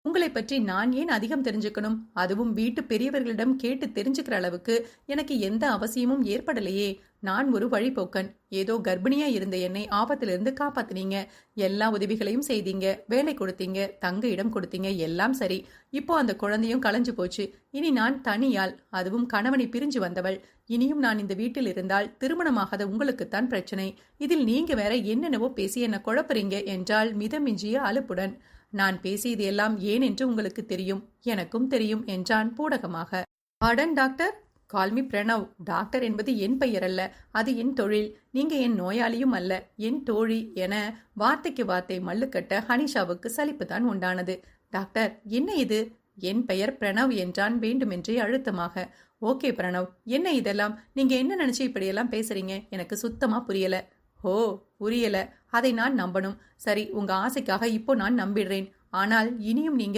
உங்களை பற்றி நான் ஏன் அதிகம் தெரிஞ்சுக்கணும்? அதுவும் வீட்டு பெரியவர்களிடம் கேட்டு தெரிஞ்சுக்கிற அளவுக்கு எனக்கு எந்த அவசியமும் ஏற்படலையே. நான் ஒரு வழிபோக்கன். ஏதோ கர்ப்பிணியா இருந்த என்னை ஆபத்திலிருந்து காப்பாத்தினீங்க. எல்லா உதவிகளையும் செய்தீங்க. வேலை கொடுத்தீங்க, தங்க இடம் கொடுத்தீங்க, எல்லாம் சரி. இப்போ அந்த குழந்தையும் கலைஞ்சு போச்சு. இனி நான் தனியாள், அதுவும் கணவனை பிரிஞ்சு வந்தவள். இனியும் நான் இந்த வீட்டில் இருந்தால் திருமணமாகாத உங்களுக்குத்தான் பிரச்சனை. இதில் நீங்க வேற என்னென்னவோ பேசி என்ன குழப்பறீங்க என்றால் மிதமிஞ்சிய அலுப்புடன். நான் பேசியது எல்லாம் ஏன் என்று உங்களுக்கு தெரியும், எனக்கும் தெரியும் என்றான் பூடகமாக. ஆடன் டாக்டர், கால்மி பிரணவ். டாக்டர் என்பது என் பெயர் அல்ல, அது என் தொழில். நீங்க என் நோயாளியும் அல்ல, என் தோழி என வார்த்தைக்கு வார்த்தை மல்லுக்கட்ட ஹனிஷாவுக்கு சலிப்புதான் உண்டானது. டாக்டர், என்ன இது? என் பெயர் பிரணவ் என்றான் வேண்டுமென்றே அழுத்தமாக. ஓகே பிரணவ், என்ன இதெல்லாம்? நீங்க என்ன நினைச்சு இப்படியெல்லாம் பேசுறீங்க? எனக்கு சுத்தமா புரியல. ஓ, புரியல. அதை நான் நம்பணும். சரி, உங்க ஆசைக்காக இப்போ நான் நம்பிடுறேன். ஆனால் இனியும் நீங்க